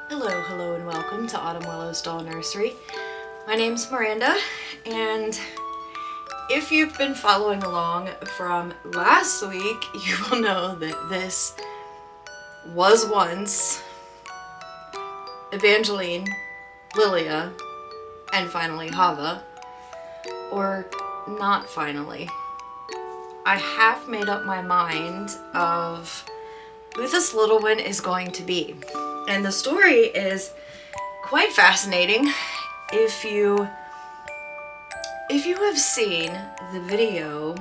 Hello, and welcome to Autumn Willow's Doll Nursery. My name's Miranda, and if you've been following along from last week, you will know that this was once Evangeline, Lilia, and finally Hava, or not finally. I have made up my mind of who this little one is going to be. And the story is quite fascinating. If you have seen the video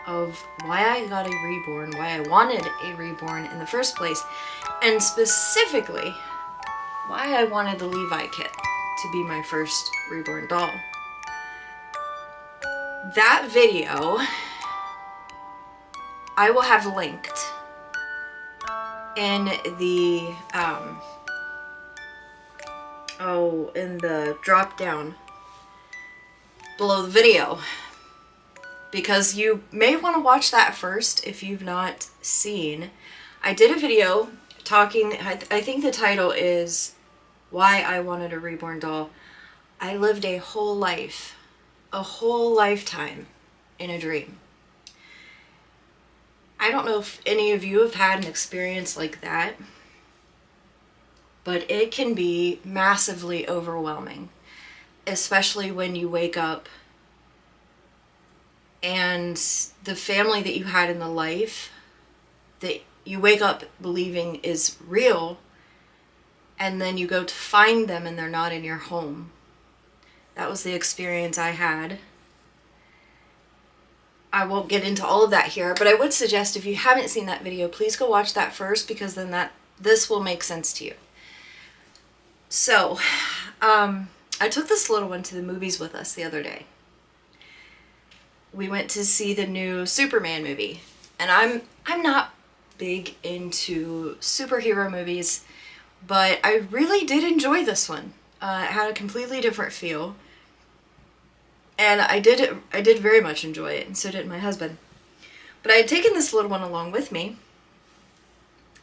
of why I got a reborn, why I wanted a reborn in the first place, and specifically why I wanted the Levi kit to be my first reborn doll. That video I will have linked in the in the drop down below the video, because you may want to watch that first if you've not seen. I did a video talking, I think the title is Why I Wanted a Reborn Doll. I lived a whole lifetime in a dream. I don't know if any of you have had an experience like that, but it can be massively overwhelming, especially when you wake up and the family that you had in the life that you wake up believing is real, and then you go to find them and they're not in your home. That was the experience I had. I won't get into all of that here, but I would suggest if you haven't seen that video, please go watch that first, because then this will make sense to you. So, I took this little one to the movies with us the other day. We went to see the new Superman movie, and I'm not big into superhero movies, but I really did enjoy this one. It had a completely different feel. And I did very much enjoy it, and so did my husband. But I had taken this little one along with me,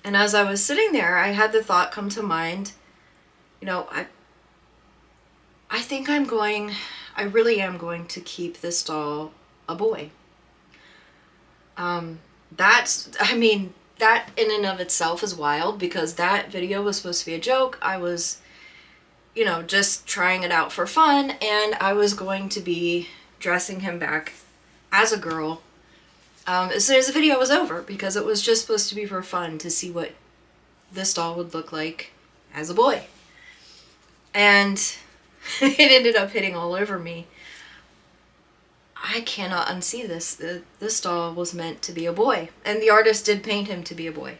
and as I was sitting there, I had the thought come to mind, I think I really am going to keep this doll a boy. That in and of itself is wild, because that video was supposed to be a joke. I was just trying it out for fun, and I was going to be dressing him back as a girl as soon as the video was over, because it was just supposed to be for fun to see what this doll would look like as a boy. And it ended up hitting all over me. I cannot unsee this. This doll was meant to be a boy, and the artist did paint him to be a boy.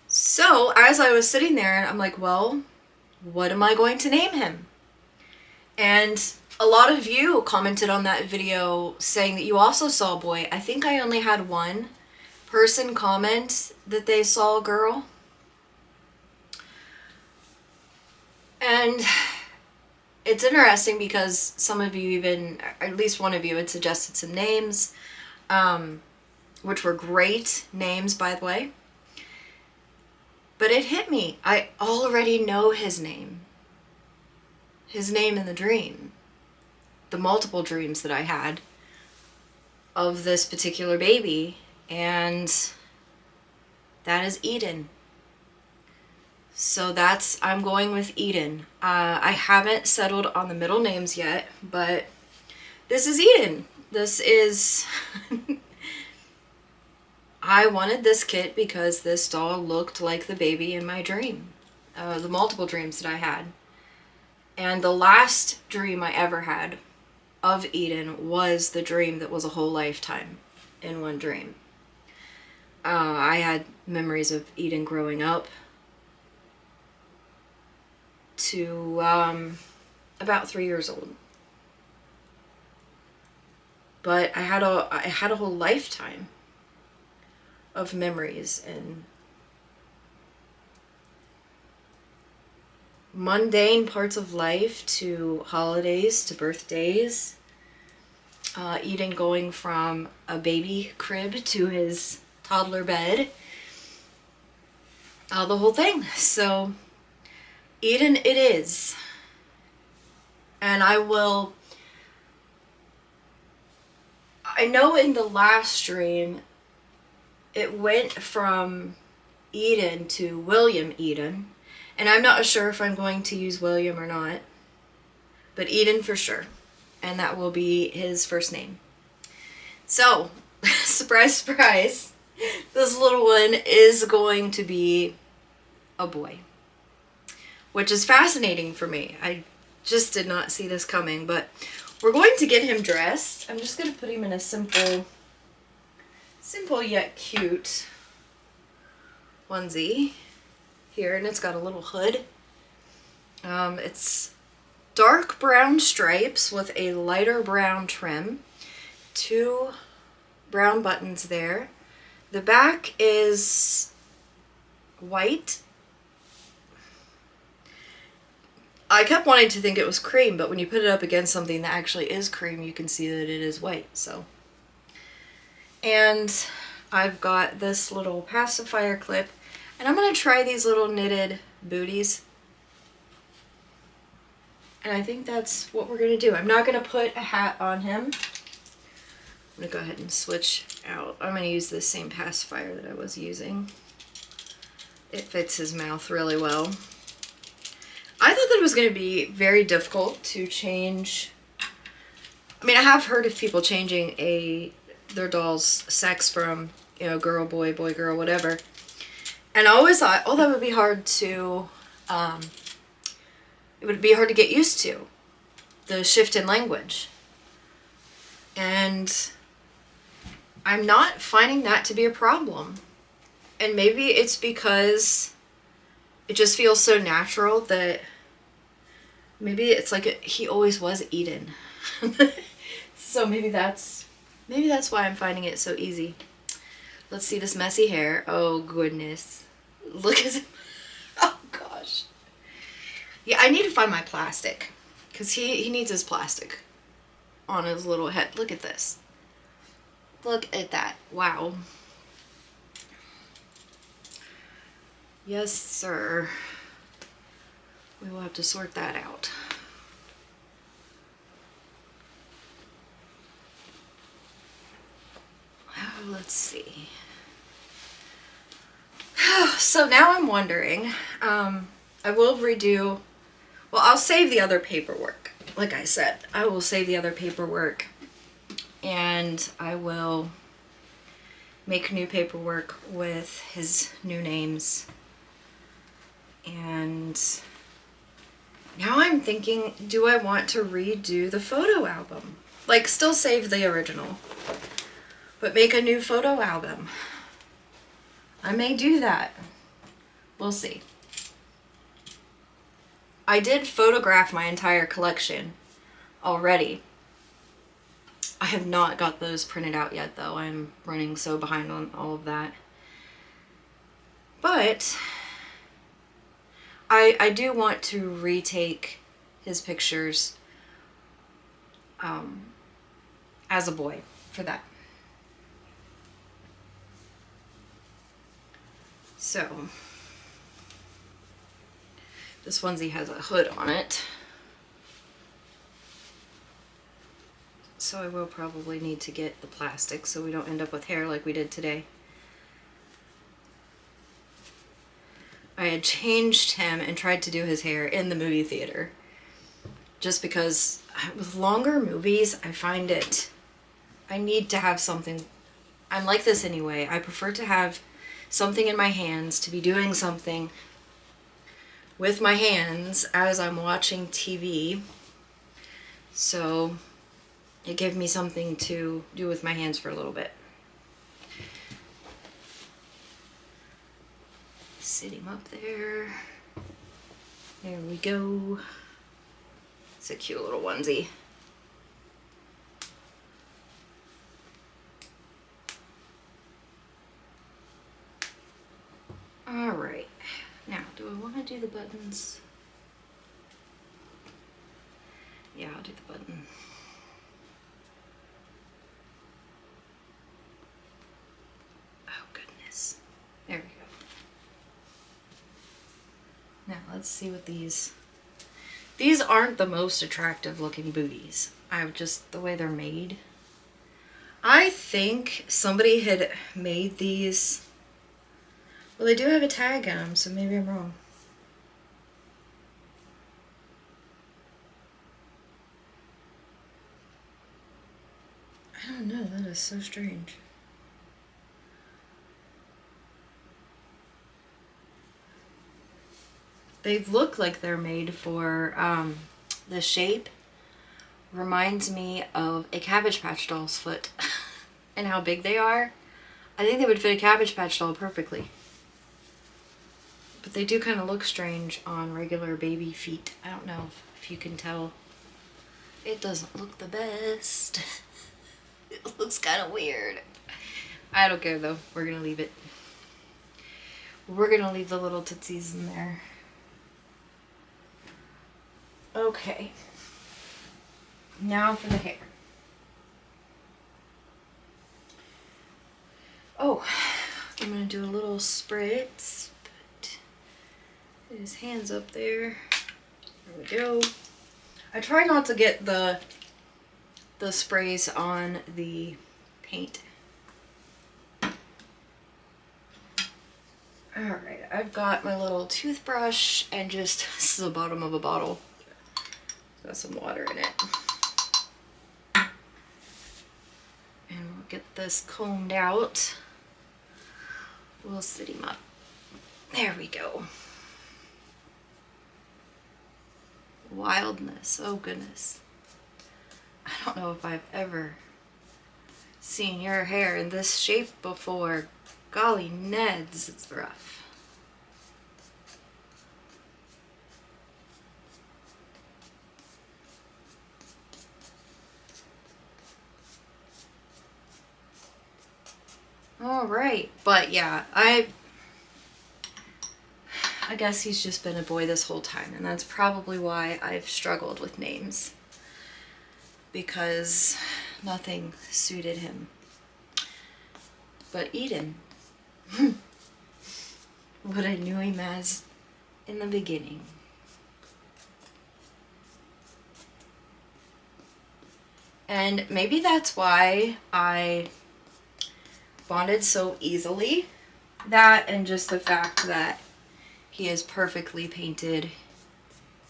So as I was sitting there, I'm like, well, what am I going to name him? And a lot of you commented on that video saying that you also saw a boy. I think I only had one person comment that they saw a girl. And it's interesting because some of you even, or at least one of you, had suggested some names, which were great names, by the way. But it hit me. I already know his name. His name in the dream. The multiple dreams that I had of this particular baby. And that is Eden. So I'm going with Eden. I haven't settled on the middle names yet, but this is Eden. This is... I wanted this kit because this doll looked like the baby in my dream. The multiple dreams that I had. And the last dream I ever had of Eden was the dream that was a whole lifetime in one dream. I had memories of Eden growing up to about 3 years old. But I had a whole lifetime of memories and mundane parts of life to holidays to birthdays. Eden going from a baby crib to his toddler bed. the whole thing. So Eden it is. And I know in the last stream it went from Eden to William Eden, and I'm not sure if I'm going to use William or not, but Eden for sure, and that will be his first name. So, surprise, surprise, this little one is going to be a boy, which is fascinating for me. I just did not see this coming, but we're going to get him dressed. I'm just going to put him in a simple yet cute onesie here, and it's got a little hood. It's dark brown stripes with a lighter brown trim, 2 brown buttons there. The back is white. I kept wanting to think it was cream, but when you put it up against something that actually is cream, you can see that it is white. So, and I've got this little pacifier clip, and I'm going to try these little knitted booties. And I think that's what we're going to do. I'm not going to put a hat on him. I'm going to go ahead and switch out. I'm going to use this same pacifier that I was using. It fits his mouth really well. I thought that it was going to be very difficult to change. I mean, I have heard of people changing their doll's sex from, you know, girl, boy, boy, girl, whatever. And I always thought, oh, that would be hard to, it would be hard to get used to, the shift in language. And I'm not finding that to be a problem. And maybe it's because it just feels so natural that maybe it's like he always was Eden. So maybe that's why I'm finding it so easy. Let's see this messy hair. Oh goodness. Look at it. Oh gosh. Yeah, I need to find my plastic, because he needs his plastic on his little head. Look at this. Look at that. Wow. Yes, sir. We will have to sort that out. Oh, let's see. So now I'm wondering, I will redo, well, I'll save the other paperwork. Like I said, I will save the other paperwork, and I will make new paperwork with his new names. And now I'm thinking, do I want to redo the photo album? Like, still save the original, but make a new photo album. I may do that. We'll see. I did photograph my entire collection already. I have not got those printed out yet, though. I'm running so behind on all of that. But I do want to retake his pictures as a boy for that. So this onesie has a hood on it, so I will probably need to get the plastic so we don't end up with hair like we did today. I had changed him and tried to do his hair in the movie theater, just because with longer movies I find I need to have something. I'm like this anyway. I prefer to have something in my hands, to be doing something with my hands as I'm watching TV. So it gave me something to do with my hands for a little bit. Sit him up there. There we go. It's a cute little onesie. Alright, now do I want to do the buttons? Yeah, I'll do the button. Oh goodness. There we go. Now let's see what these aren't the most attractive looking booties. I just, the way they're made. I think somebody had made these. Well, they do have a tag on them, so maybe I'm wrong. I don't know, that is so strange. They look like they're made for, the shape reminds me of a Cabbage Patch doll's foot and how big they are. I think they would fit a Cabbage Patch doll perfectly. But they do kind of look strange on regular baby feet. I don't know if you can tell. It doesn't look the best. It looks kind of weird. I don't care though. We're going to leave it. We're going to leave the little tootsies in there. Okay. Now for the hair. Oh, I'm going to do a little spritz. Put his hands up there. There we go. I try not to get the sprays on the paint. Alright, I've got my little toothbrush and just, this is the bottom of a bottle. Got some water in it. And we'll get this combed out. We'll sit him up. There we go. Wildness, oh goodness. I don't know if I've ever seen your hair in this shape before. Golly Neds, it's rough. All right, but yeah, I guess he's just been a boy this whole time, and that's probably why I've struggled with names, because nothing suited him. But Eden, what I knew him as in the beginning. And maybe that's why I bonded so easily. That and just the fact that he is perfectly painted.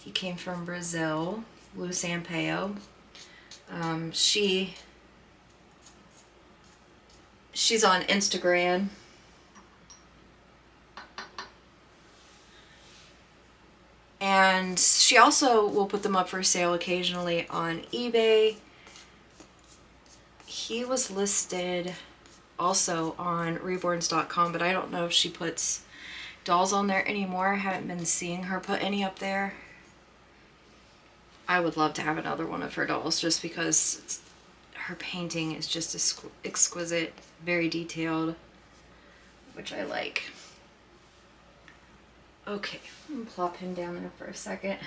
He came from Brazil, Lu Sampaio. She's on Instagram. And she also will put them up for sale occasionally on eBay. He was listed also on Reborns.com, but I don't know if she puts dolls on there anymore. I haven't been seeing her put any up there. I would love to have another one of her dolls just because her painting is just exquisite, very detailed, which I like. Okay, I'm gonna plop him down there for a second.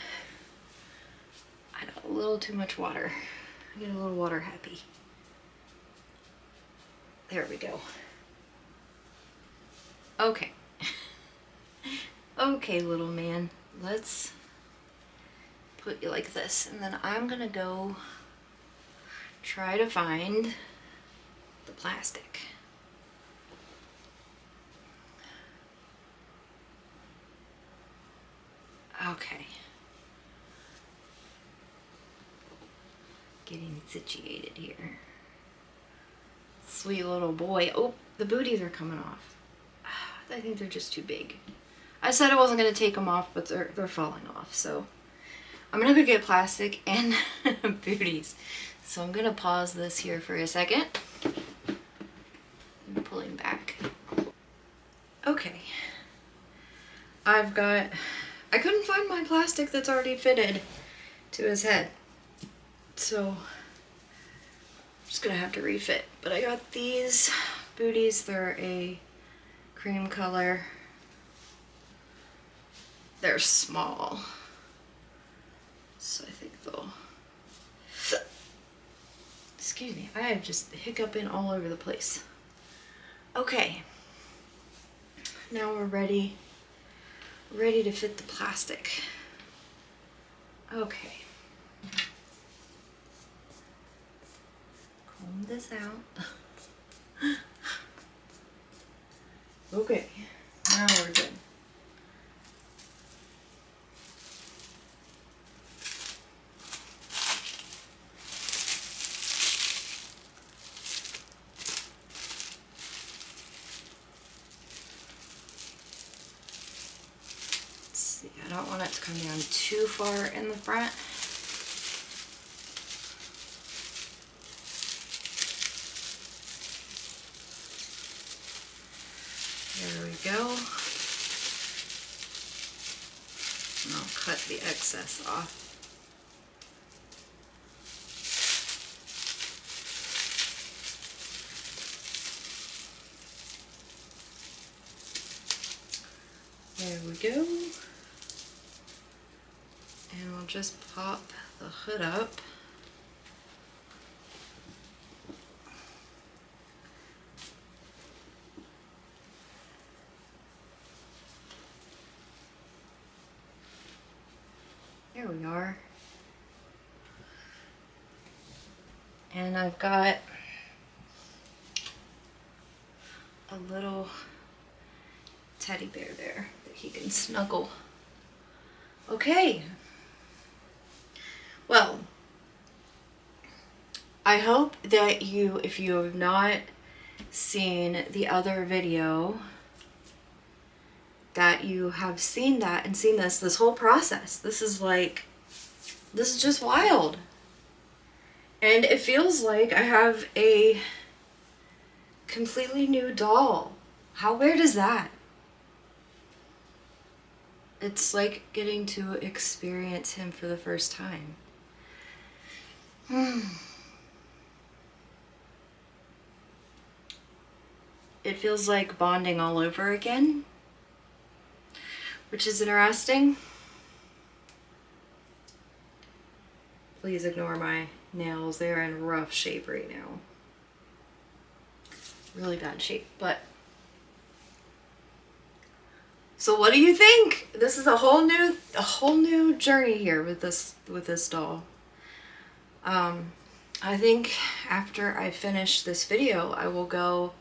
I got a little too much water. I get a little water happy. There we go. Okay. Okay, little man. Let's put you like this. And then I'm gonna go try to find the plastic. Okay. Getting situated here. Sweet little boy. Oh, the booties are coming off. I think they're just too big. I said I wasn't going to take them off, but they're falling off. So I'm going to go get plastic and booties. So I'm going to pause this here for a second. I'm pulling back. Okay. I couldn't find my plastic that's already fitted to his head. So just gonna have to refit. But I got these booties. They're a cream color. They're small, so I think they'll, excuse me, I have just hiccuping all over the place. Okay, now we're ready ready to fit the plastic. Okay. Comb this out. Okay, now we're good. Let's see, I don't want it to come down too far in the front. There we go. And I'll cut the excess off. There we go. And we'll just pop the hood up. There we are. And I've got a little teddy bear there that he can snuggle. Okay. Well, I hope that you, if you have not seen the other video, that you have seen that and seen this whole process. This is just wild. And it feels like I have a completely new doll. How weird is that? It's like getting to experience him for the first time. It feels like bonding all over again, which is interesting. Please ignore my nails. They're in rough shape right now. Really bad shape, but... So what do you think? This is a whole new journey here with this doll. I think after I finish this video, I will go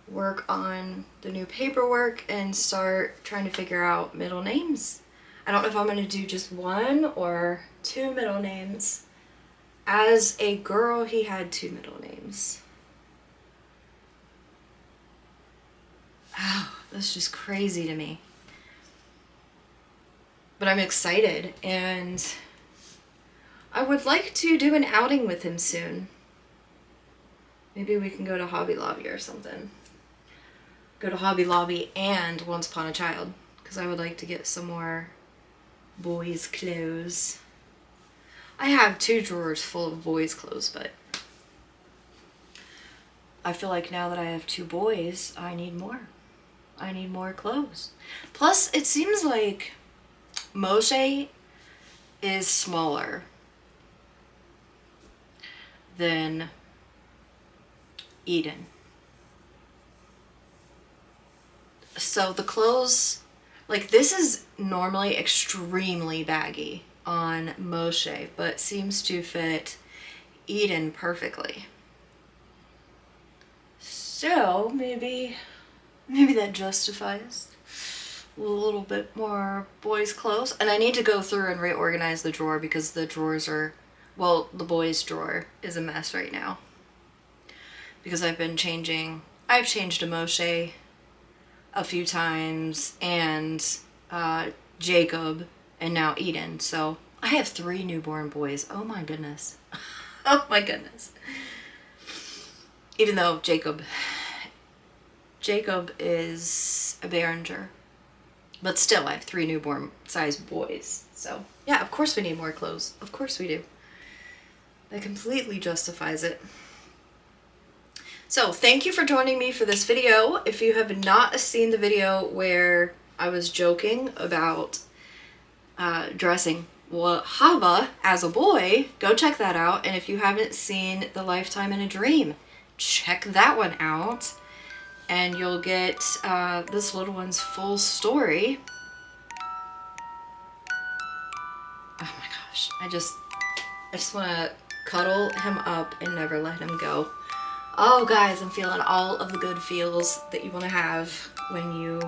work on the new paperwork and start trying to figure out middle names. I don't know if I'm going to do just one or two middle names. As a girl, he had two middle names. Oh, that's just crazy to me. But I'm excited, and I would like to do an outing with him soon. Maybe we can go to Hobby Lobby or something. Go to Hobby Lobby and Once Upon a Child, because I would like to get some more boys' clothes. I have 2 drawers full of boys' clothes, but I feel like now that I have 2 boys, I need more. I need more clothes. Plus, it seems like Moshe is smaller than Eden. So the clothes, like, this is normally extremely baggy on Moshe, but seems to fit Eden perfectly. So maybe that justifies a little bit more boys' clothes. And I need to go through and reorganize the drawer because the drawers are, well, the boys' drawer is a mess right now. Because I've changed a Moshe a few times, and Jacob, and now Eden. So I have 3 newborn boys. Oh my goodness. Oh my goodness. Even though Jacob is a Behringer. But still, I have 3 newborn sized boys. So yeah, of course we need more clothes. Of course we do. That completely justifies it. So thank you for joining me for this video. If you have not seen the video where I was joking about dressing Hava as a boy, go check that out. And if you haven't seen The Lifetime in a Dream, check that one out. And you'll get this little one's full story. gosh, I just want to cuddle him up and never let him go. Oh guys, I'm feeling all of the good feels that you want to have when you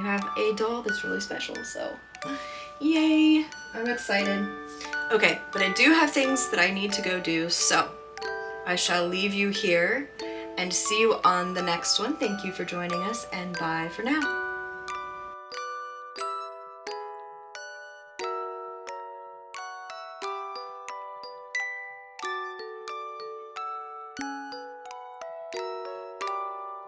have a doll that's really special. So yay, I'm excited. Okay, but I do have things that I need to go do, so I shall leave you here and see you on the next one. Thank you for joining us, and bye for now.